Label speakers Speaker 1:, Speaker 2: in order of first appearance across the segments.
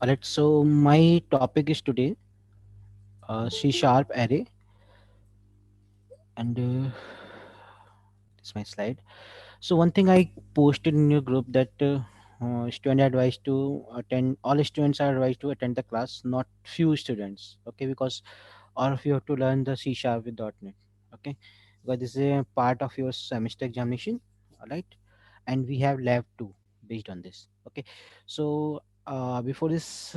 Speaker 1: Alright, so my topic is today C sharp array, and this is my slide. So one thing I posted in your group that student advised to attend. All students are advised to attend the class, not few students. Okay, because all of you have to learn the C sharp with .NET. Okay, because this is a part of your semester examination. All right, and we have lab 2 based on this. Okay, so before this.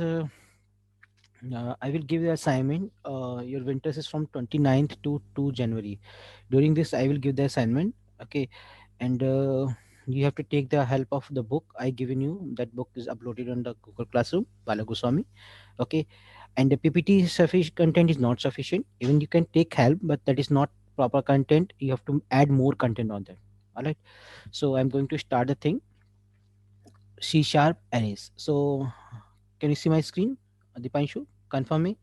Speaker 1: I will give the assignment. Your winters is from 29th to 2 January. During this, I will give the assignment. Okay, and you have to take the help of the book I given you. That book is uploaded on the Google Classroom, Bala Goswami. Okay, and the PPT sufficient content is not sufficient. Even you can take help, but that is not proper content. You have to add more content on that. All right. So I'm going to start the thing. C sharp arrays. So can you see my screen, Dipanshu? Confirm me.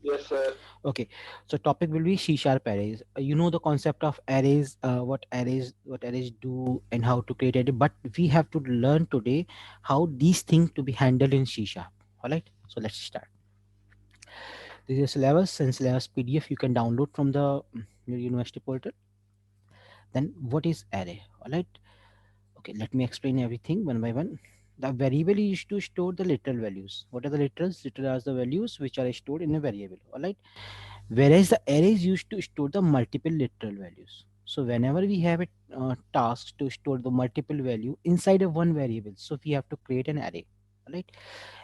Speaker 2: Yes, sir.
Speaker 1: Okay, so topic will be C sharp arrays. You know the concept of arrays, what arrays do, and how to create it. But we have to learn today how these things to be handled in C sharp. All right, so let's start. This is syllabus and syllabus PDF you can download from the your university portal. Then what is array? All right. Okay, let me explain everything one by one. The variable is used to store the literal values. What are the literals? Literal are the values which are stored in a variable. All right. Whereas the array is used to store the multiple literal values. So whenever we have a task to store the multiple value inside of one variable, so we have to create an array. Right?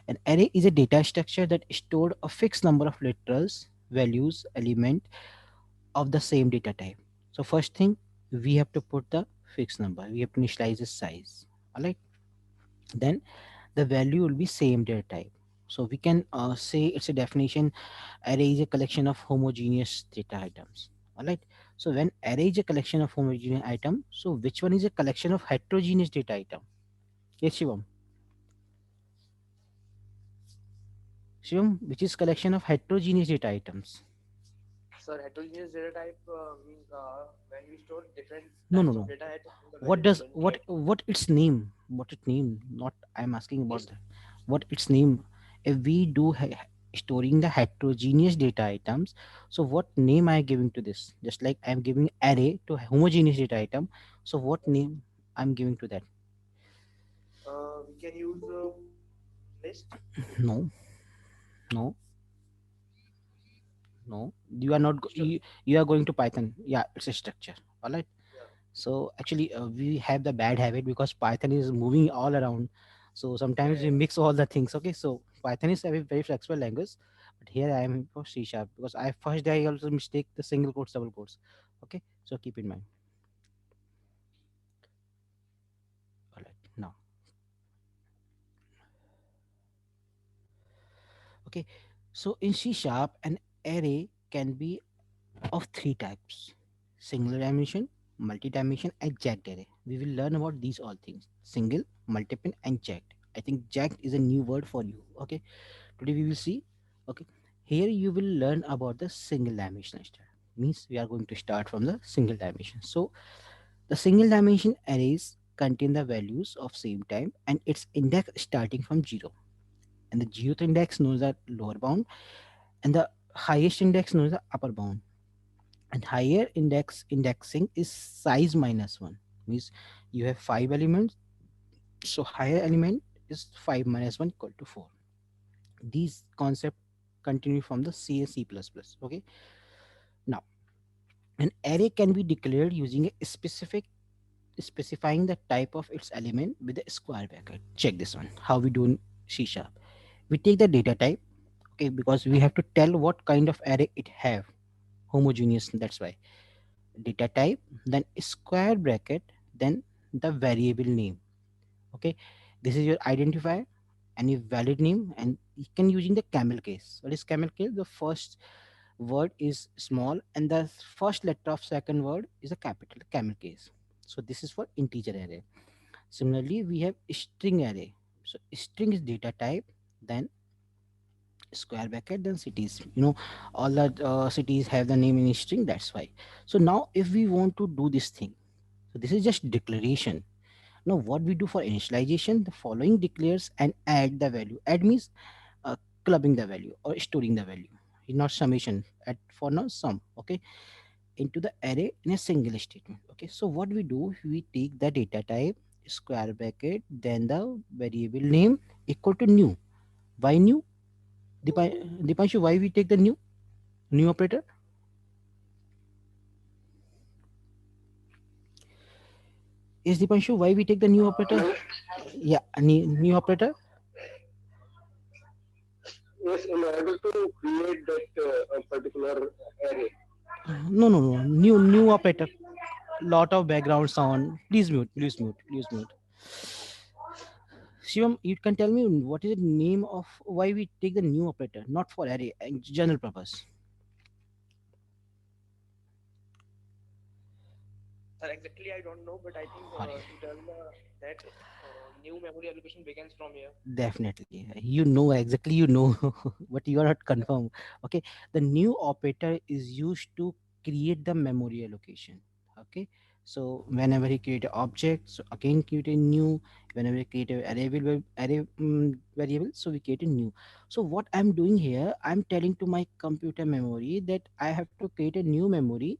Speaker 1: An array is a data structure that stored a fixed number of literals, values, element of the same data type. So first thing, we have to put the fixed number. We have to initialize the size. Alright. Then the value will be same data type. So we can say it's a definition. Array is a collection of homogeneous data items. All right. So when array is a collection of homogeneous item, so which one is a collection of heterogeneous data item? Yes, Shivam. Shivam, which is collection of heterogeneous data items?
Speaker 2: Sir, heterogeneous data type means when we store different
Speaker 1: No, no,
Speaker 2: types of
Speaker 1: no.
Speaker 2: data in the
Speaker 1: What
Speaker 2: variable,
Speaker 1: does
Speaker 2: then we get.
Speaker 1: what its name? What its name? Not I'm asking about
Speaker 2: Yes.
Speaker 1: that. What its name? If we do storing the heterogeneous data items, so what name I giving to this? Just like I'm giving array to homogeneous data item. So what name I'm giving to that?
Speaker 2: We can use list.
Speaker 1: No, no, no. You are not.
Speaker 2: Sure.
Speaker 1: You are going to Python. Yeah, it's a structure. All right.
Speaker 2: Yeah.
Speaker 1: So actually, we have the bad habit because Python is moving all around. So
Speaker 2: Yeah.
Speaker 1: sometimes we
Speaker 2: Yeah.
Speaker 1: mix all the things. Okay, so Python is a very flexible language, but here I am for C sharp because I first day I also mistake the single quotes, double quotes. Okay, so keep in mind. All right, now. Okay, so in C sharp, an array can be of three types: single dimension, multi-dimension, and jagged array. We will learn about these all things: single, multiple, and jagged. I think jagged is a new word for you. Okay, today we will see. Okay, here you will learn about the single dimensional structure. Means we are going to start from the single dimension. So the single dimension arrays contain the values of same time and its index starting from 0, and the zeroth index knows the lower bound and the highest index knows the upper bound. And higher indexing is size minus 1. Means you have 5 elements, so higher element is 5 minus 1 equal to 4. These concept continue from the C and C++. Okay, now an array can be declared using a specific specifying the type of its element with a square bracket. Check this one, how we do in C sharp. We take the data type. Okay, because we have to tell what kind of array it have, homogeneous, that's why data type, then square bracket, then the variable name. Okay, this is your identifier and your valid name, and you can using the camel case. What is camel case? The first word is small and the first letter of second word is a capital, camel case. So this is for integer array. Similarly, we have string array. So string is data type, then square bracket, then cities. All the cities have the name in string, that's why. So now if we want to do this thing, so this is just declaration. Now what we do for initialization, the following declares and add the value. Add means clubbing the value or storing the value, not summation. At for now sum, okay, into the array in a single statement. Okay, so what we do, we take the data type, square bracket, then the variable name equal to new. Why new? Dipanshu, why we take the new operator? Is Dipanshu, why we take the new operator?
Speaker 3: Hello?
Speaker 1: Yeah, new operator.
Speaker 3: Yes, in order to create that a particular array.
Speaker 1: No, new operator. Lot of background sound. Please mute, please mute, please mute. Shivam, you can tell me what is the name of why we take the new operator, not for array, general purpose.
Speaker 2: Sir, exactly I don't know, but I think
Speaker 1: Sorry.
Speaker 2: to tell that new memory allocation begins from here.
Speaker 1: Definitely. You know exactly, you know, but you are not confirmed. Okay. The new operator is used to create the memory allocation. Okay. So whenever he create an object, so again create a new, whenever we create a array variable, so we create a new. So what I'm doing here, I'm telling to my computer memory that I have to create a new memory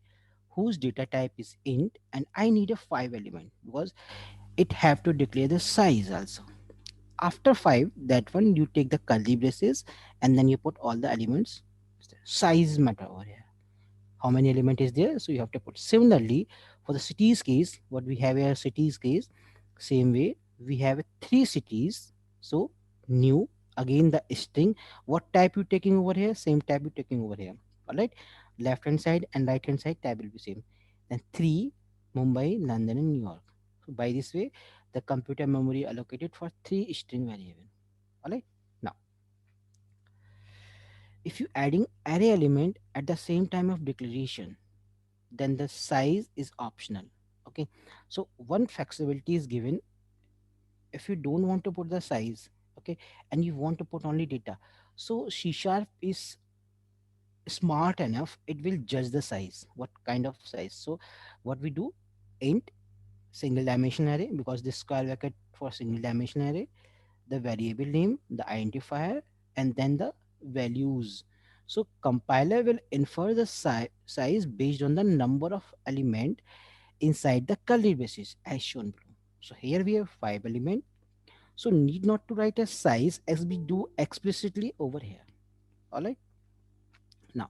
Speaker 1: whose data type is int, and I need a five element because it have to declare the size also. After 5, that one you take the curly braces and then you put all the elements. Size matter over here, how many element is there, so you have to put. Similarly, for the cities case, what we have here, cities case, same way we have three cities. So new, again the string, what type you taking over here, same type you taking over here. All right, left hand side and right hand side type will be same. Then three, Mumbai, London and New York. So by this way, the computer memory allocated for three string variable. All right, now if you adding array element at the same time of declaration, then the size is optional. Okay, so one flexibility is given. If you don't want to put the size, okay, and you want to put only data, so C sharp is smart enough, it will judge the size, what kind of size. So what we do, int single dimension array, because this square bracket for single dimension array, the variable name, the identifier, and then the values. So compiler will infer the size based on the number of element inside the curly braces as shown below. So here we have five element. So need not to write a size as we do explicitly over here. All right. Now,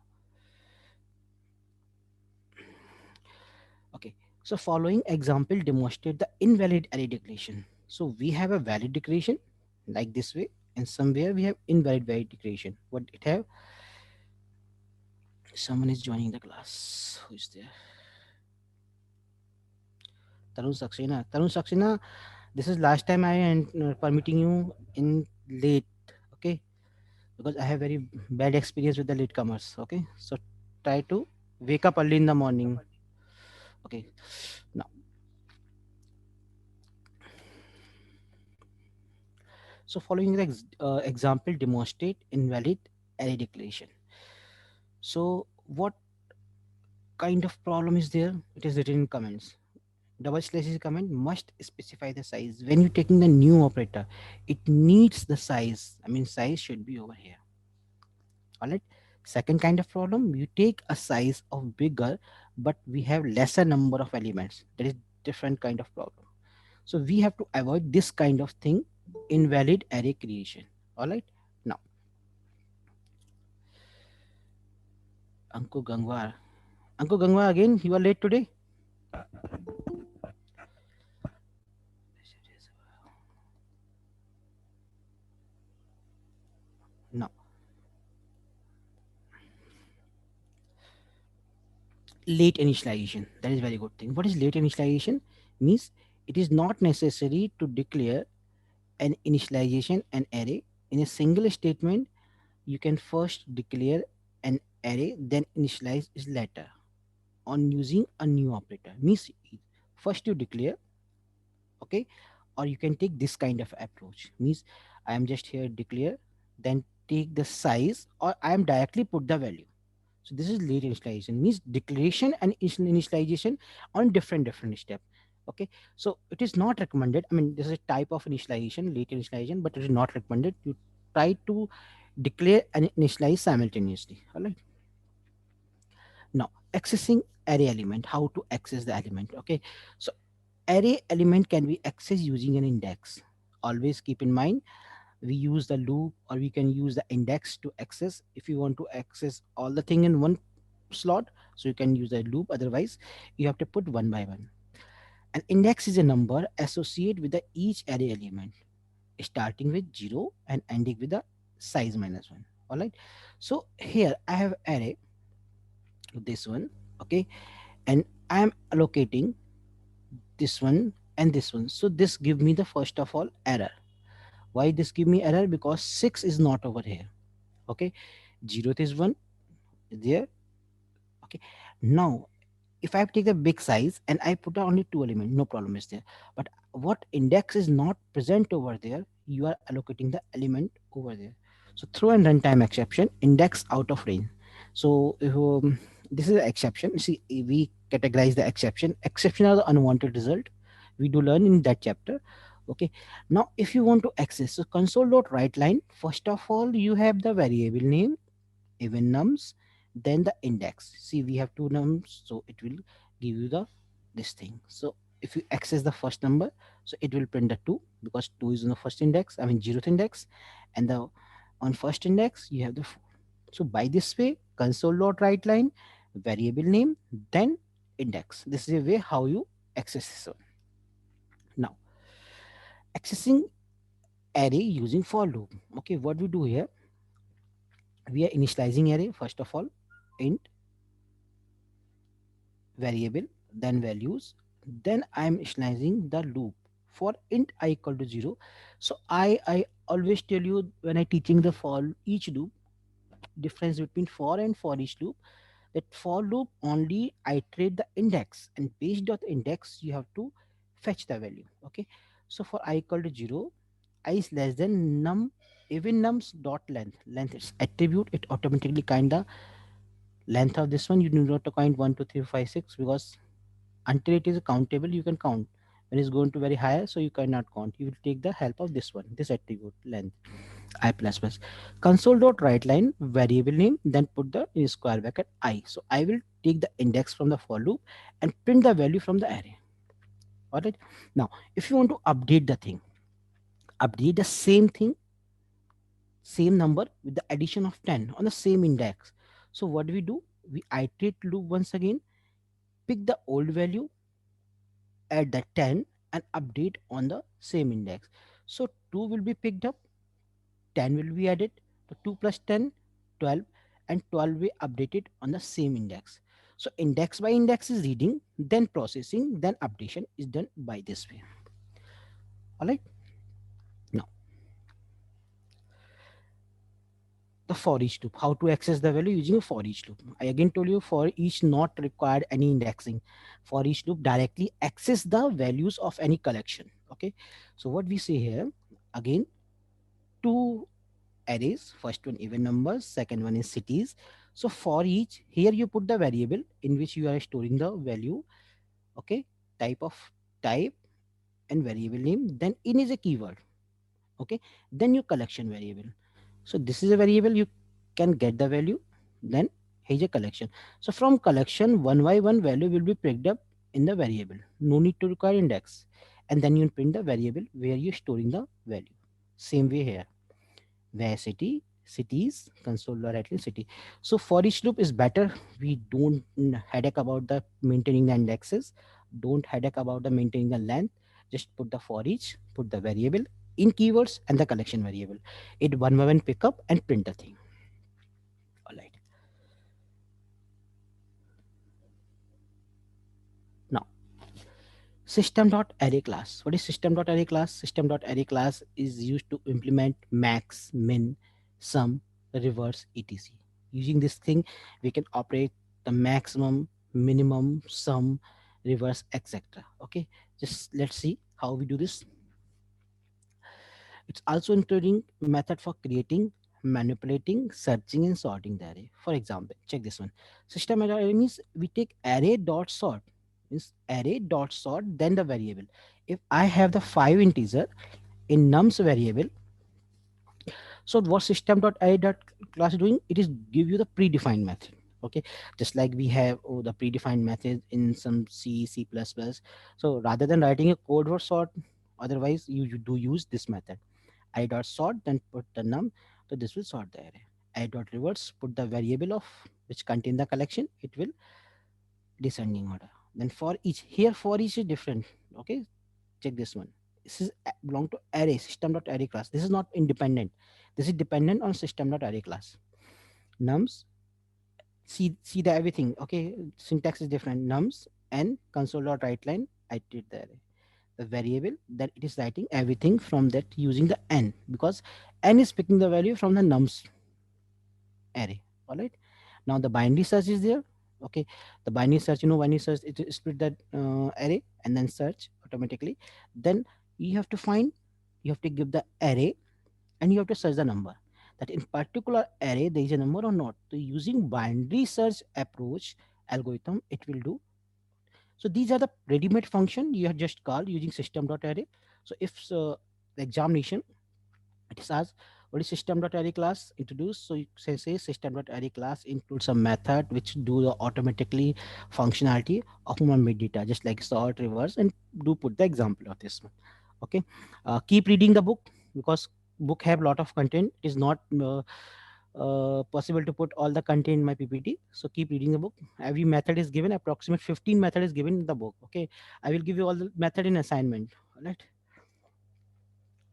Speaker 1: okay. So following example demonstrate the invalid array declaration. So we have a valid declaration like this way, and somewhere we have invalid valid declaration. What it have? Someone is joining the class. Who is there? Tarun Saxena. Tarun Saxena, this is last time I am permitting you in late. Okay, because I have very bad experience with the latecomers. Okay, so try to wake up early in the morning. Okay, now so following the example demonstrate invalid array declaration. So what kind of problem is there? It is written in comments. Double slash comment must specify the size. When you're taking the new operator, it needs the size. I mean, size should be over here. All right. Second kind of problem, you take a size of bigger, but we have lesser number of elements. That is different kind of problem. So we have to avoid this kind of thing, invalid array creation. All right. Now, Anko Gangwar. Anko Gangwar, again, you are late today. Now, late initialization. That is very good thing. What is late initialization? Means it is not necessary to declare an initialization an array in a single statement. You can first declare an array, then initialize is later on using a new operator. Means first you declare, okay, or you can take this kind of approach. Means I am just here declare, then take the size, or I am directly put the value. So this is late initialization. Means declaration and initialization on different step. Okay, so it is not recommended. I mean, this is a type of initialization, late initialization, but it is not recommended. You try to declare and initialize simultaneously. All right. Now, accessing array element. How to access the element? Okay, so array element can be accessed using an index. Always keep in mind, we use the loop or we can use the index to access. If you want to access all the thing in one slot, so you can use a loop. Otherwise, you have to put one by one. An index is a number associated with the each array element, starting with 0 and ending with the size minus 1. All right. So here I have array, this one. Okay, and I am allocating this one and this one. So this give me the first of all error. Why this give me error? Because 6 is not over here. Okay, 0th is 1 there. Okay, now if I take the big size and I put only two elements, no problem is there. But what index is not present over there, you are allocating the element over there. So throw and runtime exception, index out of range. So if, this is an exception. See, we categorize the exception. Exception are the unwanted result. We do learn in that chapter. Okay. Now, if you want to access, so console.write line. First of all, you have the variable name, even nums, then the index. See, we have two nums, so it will give you the this thing. So if you access the first number, so it will print the 2 because 2 is on the first index, I mean 0th index, and the on first index you have the 4. So by this way, console.write line, variable name, then index. This is a way how you access this one. Now, accessing array using for loop. Okay, what we do here, we are initializing array first of all, int variable, then values, then I'm initializing the loop for int I equal to 0. So I always tell you when I teaching the for each loop, difference between for and for each loop, that for loop only iterate the index, and based on the index you have to fetch the value. Okay, so for I equal to 0, I is less than num, even nums dot length is attribute, it automatically kind the length of this one. You do not to count 1 2 3 5 6 because until it is countable you can count. When it's going to very higher, so you cannot count, you will take the help of this one, this attribute length I plus plus. Console.write line, variable name, then put the in square bracket I. So I will take the index from the for loop and print the value from the array. All right. Now if you want to update the thing, update the same thing, same number with the addition of 10 on the same index. So what do? We iterate loop once again, pick the old value, add the 10 and update on the same index. So 2 will be picked up, 10 will be added, so 2 plus 10, 12, and 12 will be updated on the same index. So index by index is reading, then processing, then updation is done by this way. All right. Now the for each loop, how to access the value using a for each loop. I again told you for each not required any indexing. For each loop directly access the values of any collection. Okay, so what we say here, again, two arrays, first one even numbers, second one is cities. So for each, here you put the variable in which you are storing the value. Okay, type of type and variable name, then in is a keyword. Okay, then your collection variable. So this is a variable, you can get the value, then here's a collection. So from collection, one by one value will be picked up in the variable, no need to require index, and then you print the variable where you're storing the value. Same way here, where city, cities, console or at least city. So for each loop is better. We don't headache about the maintaining the indexes, don't headache about the maintaining the length. Just put the for each, put the variable in keywords and the collection variable. It one by one pick up and print the thing. All right. Now system.array class. What is system.array class? System.array class is used to implement max, min, sum, reverse, etc. Using this thing, we can operate the maximum, minimum, sum, reverse, etc. Okay, just let's see how we do this. It's also including method for creating, manipulating, searching, and sorting the array. For example, check this one. System array means we take array dot sort. Means array dot sort, then the variable. If I have the 5 integer in nums variable, so what system.array dot class doing, it is give you the predefined method. Okay, just like we have the predefined method in some C++. So rather than writing a code for sort, otherwise you do use this method. I dot sort, then put the num, so this will sort the array. I dot reverse, put the variable of which contain the collection, it will descending order. Then for each, here for each is different. Okay, check this one. This is belong to array, system.array class. This is not independent. This is dependent on system.array class. Nums, see the everything. Okay, syntax is different. Nums and console.writeLine, I did the array. The variable that it is writing everything from that using the n, because n is picking the value from the nums array. All right. Now the binary search is there. Okay, the binary search, binary search, it will split that array and then search automatically. Then you have to find, you have to give the array and you have to search the number, that in particular array there is a number or not. So using binary search approach algorithm, it will do. So these are the ready-made function you have just called using system.array. So if the examination, it is asked what is system.array class introduced, so you say system.array class includes a method which do the automatically functionality of one-bit data, just like sort, reverse, and do put the example of this one. Okay, keep reading the book, because book have lot of content. It is not possible to put all the content in my ppt, so keep reading the book. Every method is given, approximate 15 method is given in the book. Okay, I will give you all the method in assignment. All right.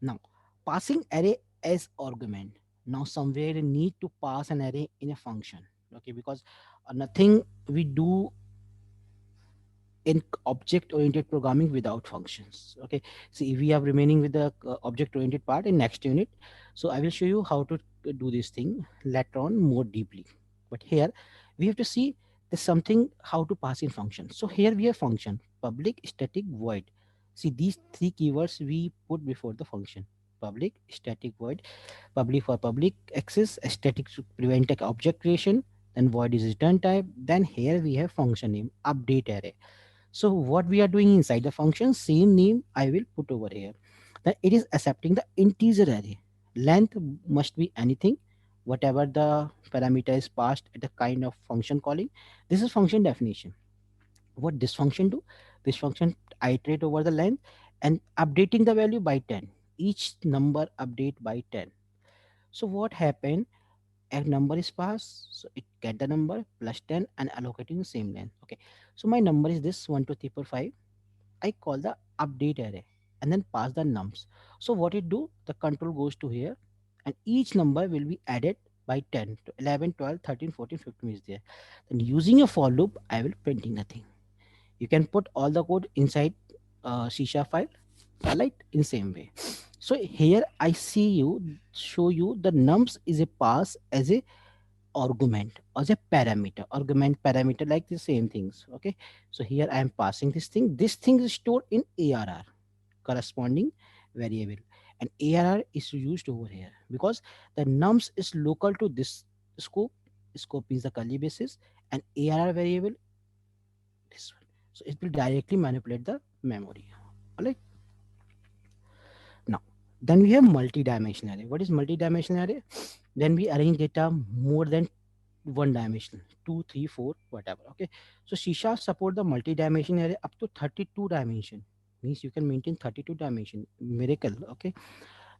Speaker 1: Now, passing array as argument. Now, somewhere you need to pass an array in a function. Okay, because nothing we do in object oriented programming without functions. Okay, see, we are remaining with the object oriented part in next unit. So I will show you how to do this thing later on more deeply. But here we have to see there's something how to pass in function. So here we have function public, static, void. See, these three keywords we put before the function: public, static, void. Public for public access, static to prevent object creation, then void is return type. Then here we have function name update array. So what we are doing inside the function, same name I will put over here. That it is accepting the integer array. Length must be anything, whatever the parameter is passed at the kind of function calling. This is function definition. What this function do? This function iterate over the length and updating the value by 10. Each number update by 10. So what happened? A number is passed, so it get the number plus 10 and allocating the same length. Okay, so my number is this 1 2 3 4 5. I call the update array and then pass the nums. So what it do, the control goes to here and each number will be added by 10 to 11 12 13 14 15 is there. Then using a for loop, I will printing the thing. You can put all the code inside C# file, right, in same way. So here I see you show you the nums is a pass as a argument, as a parameter, argument, parameter, like the same things. Okay, so here I am passing this thing is stored in arr, corresponding variable, and arr is used over here because the nums is local to this scope. Scope is the curly braces, and arr variable this one, so it will directly manipulate the memory. All right. Now, then we have multi-dimensional array. What is multi-dimensional array? Then we arrange data more than one dimension, two, three, four, whatever. Okay, so Shisha support the multi-dimension array up to 32 dimension. Means you can maintain 32 dimension. Miracle. Okay,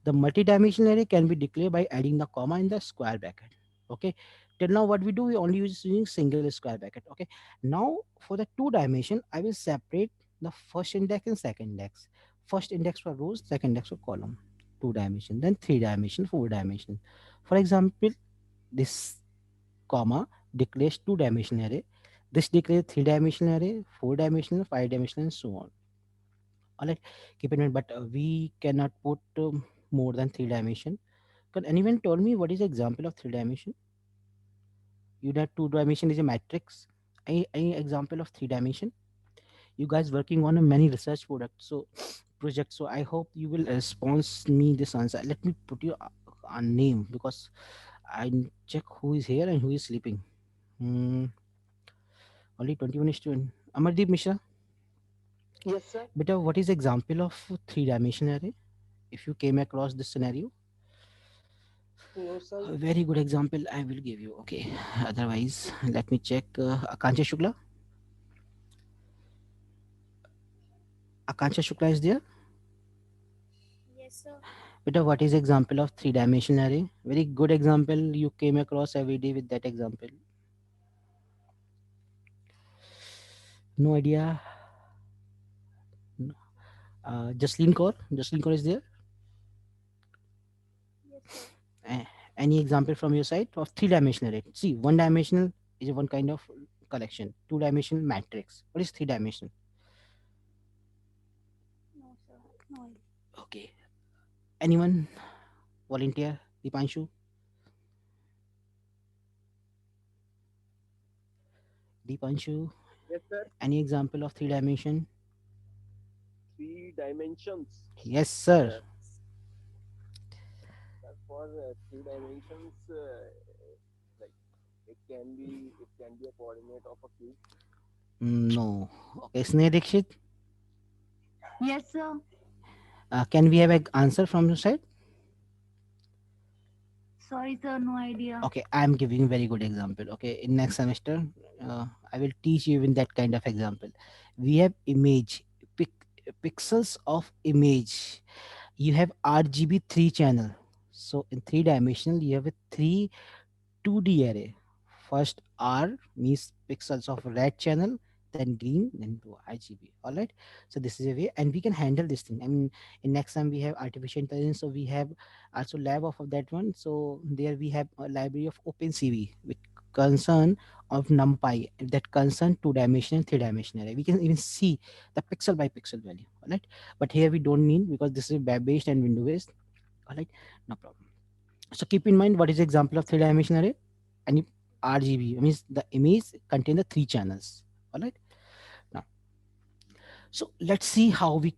Speaker 1: the multi-dimensional array can be declared by adding the comma in the square bracket. Okay, till now what we do, we only use using single square bracket. Okay, now for the two dimension, I will separate the first index and second index. First index for rows, second index for column. Two dimension, then three dimension, four dimension. For example, this comma declares two dimensional array. This declares three dimensional array, four dimensional, five dimensional, and so on. All right, keep in mind, but we cannot put more than three dimension. Can anyone tell me what is the example of three dimension? You know, two dimension is a matrix. Any example of three dimension? You guys working on a many research projects. So I hope you will respond me this answer. Let me put you a name because I check who is here and who is sleeping. Hmm, only 21 is 2. Amardeep Mishra.
Speaker 2: Yes, sir.
Speaker 1: Beta, what is example of three-dimensional array? If you came across this scenario,
Speaker 2: No, sir.
Speaker 1: a very good example I will give you. Okay. Otherwise, let me check. Akansha Shukla. Akansha Shukla is there.
Speaker 4: Yes, sir.
Speaker 1: Beta, what is example of three-dimensional array? Very good example you came across every day with that example. No idea. No. Jaslin Kaur. Jaslin Kaur is there.
Speaker 4: Yes, sir.
Speaker 1: Eh, any example from your side of three-dimensional array? See, one-dimensional is one kind of collection. Two-dimensional matrix. What is three-dimensional?
Speaker 4: No, sir. No idea.
Speaker 1: Okay. Anyone volunteer? Dipanshu? Dipanshu?
Speaker 3: Yes, sir.
Speaker 1: Any example of three dimension?
Speaker 3: Three dimensions.
Speaker 1: Yes, sir.
Speaker 3: Uh, for three dimensions, like it can be a coordinate of a cube.
Speaker 1: No. Okay, Sneha Dikshit,
Speaker 4: Yes, sir.
Speaker 1: can we have an answer from your side?
Speaker 4: Sorry, sir. No idea.
Speaker 1: Okay, I'm giving very good example. Okay, in next semester, I will teach you in that kind of example. We have image, pixels of image. You have RGB three channel. So in three dimensional, you have a three 2D array. First R means pixels of red channel, then green, then to RGB. All right. So this is a way, and we can handle this thing. I mean, in next time we have artificial intelligence, so we have also lab of that one. So there we have a library of OpenCV with concern of NumPy that concern two-dimensional, three-dimensional array. We can even see the pixel by pixel value. All right. But here we don't need because this is web based and window based. All right. No problem. So keep in mind what is the example of three-dimensional array? Any RGB means the image contain the three channels. All right. Now, so let's see how we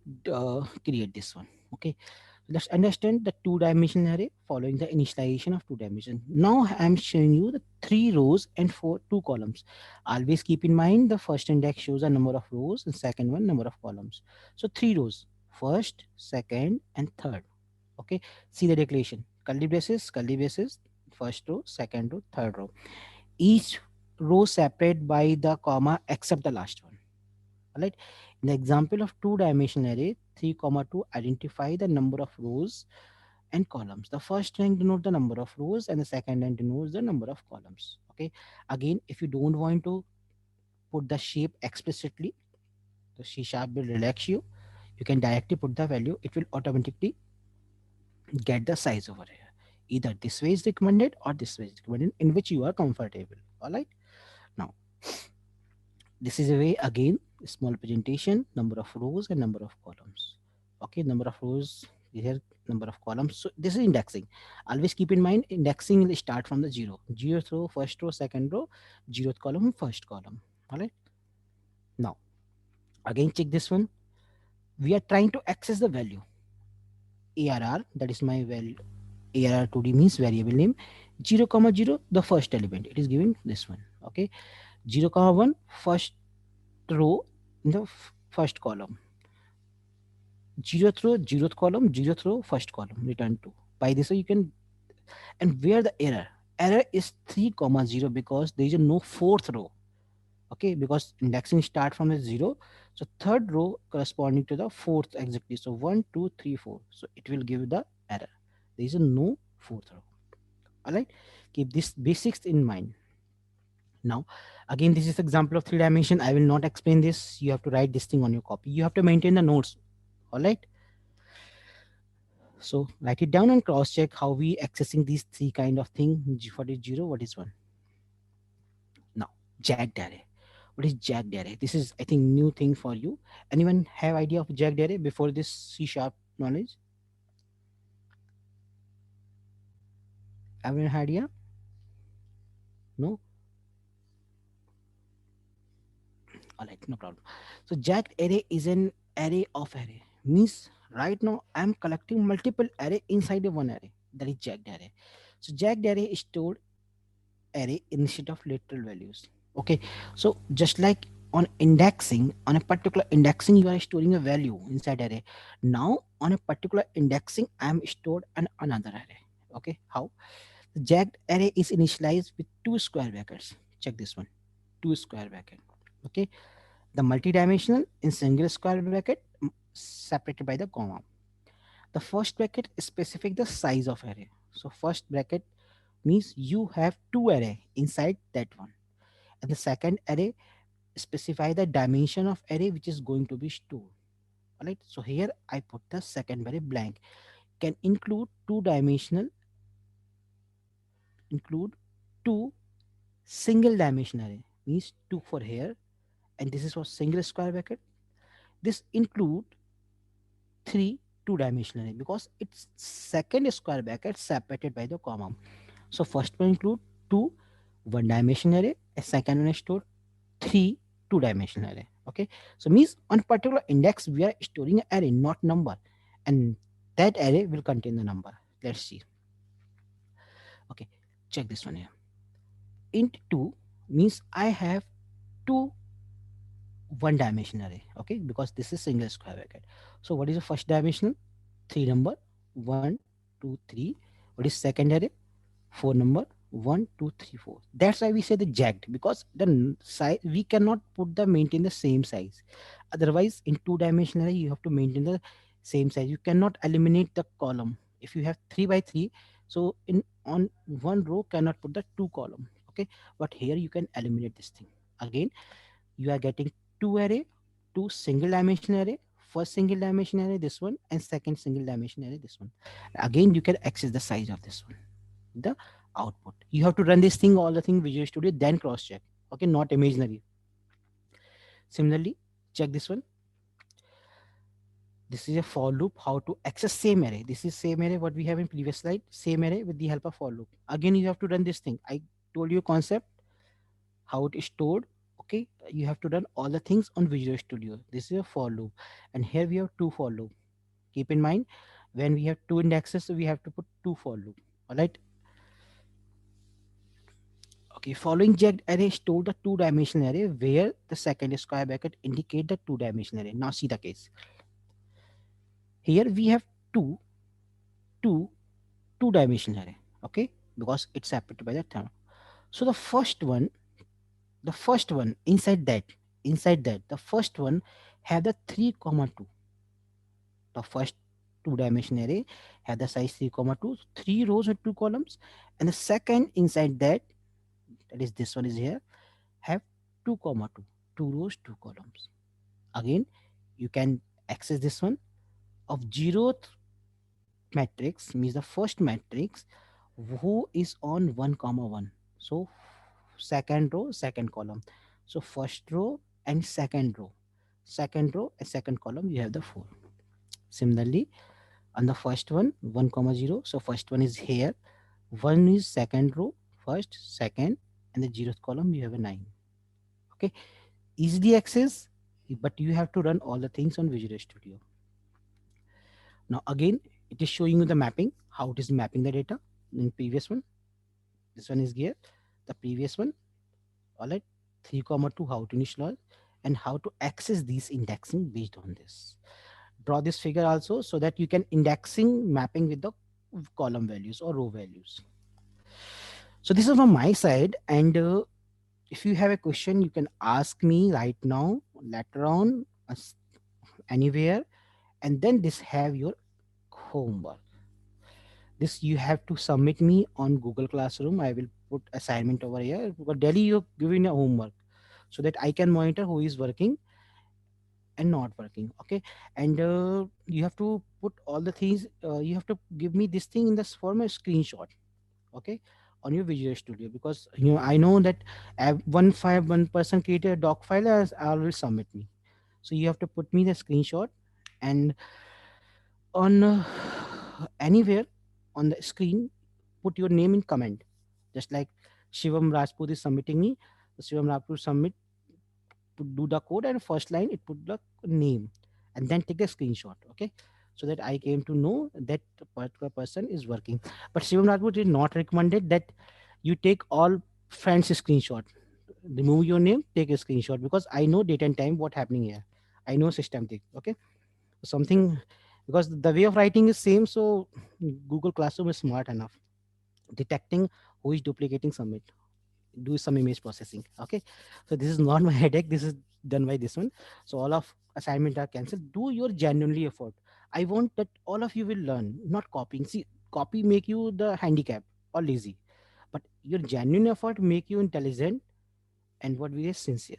Speaker 1: create this one. Okay. Let's understand the two-dimensional array following the initialization of two dimension. Now I'm showing you the three rows and two columns. Always keep in mind the first index shows a number of rows and second one number of columns. So three rows, first, second, and third. Okay. See the declaration. Curly braces, first row, second row, third row. Each row separate by the comma except the last one. All right. In the example of two-dimensional array, 3 comma 2 identify the number of rows and columns. The first line denotes the number of rows and the second line denotes the number of columns. Okay. Again, if you don't want to put the shape explicitly, the C sharp will relax you. You can directly put the value. It will automatically get the size over here. Either this way is recommended or this way is recommended in which you are comfortable. All right. Now, this is a way again small presentation, number of rows and number of columns. Okay, number of rows here, number of columns. So this is indexing. Always keep in mind indexing will start from the zero. Zeroth row, first row, second row, zeroth column, first column. All right. Now again check this one. We are trying to access the value. ARR, that is my value. ARR2D means variable name. 0 comma 0, the first element. It is giving this one. Okay. 0 comma 1, first row in the first column. Zeroth row, zeroth column, zeroth row, first column, return to. By this way, you can, and where the error? Error is 3 comma 0 because there is a no fourth row. Okay, because indexing start from the 0. So third row corresponding to the fourth exactly. So 1, 2, 3, 4. So it will give the error. There is a no fourth row. All right, keep this basics in mind. Now, again, this is example of three dimension. I will not explain this. You have to write this thing on your copy. You have to maintain the notes. All right. So write it down and cross check how we accessing these three kind of thing. What is zero? What is one? Now, jagged array. What is jagged array? This is, I think, new thing for you. Anyone have idea of jagged array before this C sharp knowledge? Everyone had idea? No? All right, no problem. So jagged array is an array of array. Means right now I'm collecting multiple array inside a one array. That is jagged array. So jagged array is stored array instead of literal values. Okay, so just like on indexing, on a particular indexing, you are storing a value inside array. Now on a particular indexing, I am stored another array. Okay, how? The jagged array is initialized with two square brackets. Check this one, two square bracket. Okay, the multidimensional in single square bracket, separated by the comma. The first bracket specific the size of array. So first bracket means you have two array inside that one, and the second array specify the dimension of array which is going to be stored. Alright, so here I put the second array blank. Can include two dimensional, include two single dimension array, means two for here, and this is for single square bracket. This include three two-dimensional array because it's second square bracket separated by the comma. So first one include two one-dimensional array, a second one is stored three two-dimensional array. Okay, so means on particular index we are storing an array, not number, and that array will contain the number. Let's see. Okay, check this one here. Int 2 means I have two one dimensional array. Okay, because this is single square bracket. So what is the first dimensional? Three number, one, two, three. What is second array? Four number, one, two, three, four. That's why we say the jagged, because the size we cannot put the maintain the same size. Otherwise, in two-dimensional array, you have to maintain the same size. You cannot eliminate the column. If you have three by three, so in on one row cannot put the two column. Okay, but here you can eliminate this thing. Again, you are getting two array, two single dimensional array, first single dimension array this one, and second single dimension array this one. Again, you can access the size of this one, the output. You have to run this thing, all the thing Visual Studio, then cross check. Okay, not imaginary. Similarly, check this one. This is a for loop, how to access same array. This is same array what we have in previous slide, same array with the help of for loop. Again, you have to run this thing. I told you concept, how it is stored. Okay, you have to run all the things on Visual Studio. This is a for loop, and here we have two for loop. Keep in mind, when we have two indexes, so we have to put two for loop. All right. Okay, following jagged array store the two-dimensional array where the second square bracket indicate the two-dimensional array. Now see the case. Here we have two, two, two-dimensional array. Okay, because it's separated by the term. So the first one inside that, the first one have the 3 comma 2. The first two-dimensional array have the size 3 comma 2, three rows and two columns, and the second inside that, that is this one is here, have 2 comma 2, two rows, two columns. Again, you can access this one of zeroth matrix, means the first matrix who is on 1 comma 1. So second row, second column. So first row and second row and second column, you have the 4. Similarly, on the first one 1 comma 0, so first one is here, 1 is second row, first, second, and the zeroth column you have a 9. Okay, easily access, but you have to run all the things on Visual Studio. Now again, it is showing you the mapping, how it is mapping the data in previous one. This one is here, the previous one. All right, 3 comma 2, how to initialize and how to access these indexing based on this. Draw this figure also so that you can indexing mapping with the column values or row values. So this is from my side, and if you have a question, you can ask me right now, later on, anywhere, and then this have your homework. This you have to submit me on Google Classroom. I will put assignment over here, but daily you're giving a homework so that I can monitor who is working and not working. Okay, and you have to put all the things, you have to give me this thing in this form a screenshot. Okay, on your Visual Studio, because I know that one person created a doc file as I will submit me. So you have to put me the screenshot, and on anywhere on the screen put your name in comment, just like Shivam Rajput is submitting me. Shivam Rajput submit, do the code, and first line it put the name, and then take the screenshot. Okay, so that I came to know that particular person is working. But Shivam Rajput is not recommended that you take all friends screenshot. remove your name, take a screenshot, because I know date and time what happening here. I know systematic. Okay, something, because the way of writing is same. So Google Classroom is smart enough detecting who is duplicating submit, do some image processing. Okay, so this is not my headache, this is done by this one. So all of assignment are cancelled. Do your genuinely effort. I want that all of you will learn, not copying. See, copy make you the handicap or lazy, but your genuine effort make you intelligent, and what we are sincere.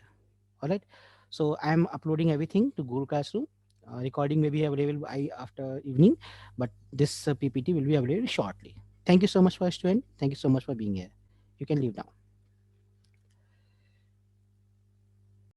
Speaker 1: All right, so I am uploading everything to Google Classroom. Recording may be available after evening, but this PPT will be available shortly. Thank you so much for student, thank you so much for being here. You can leave now.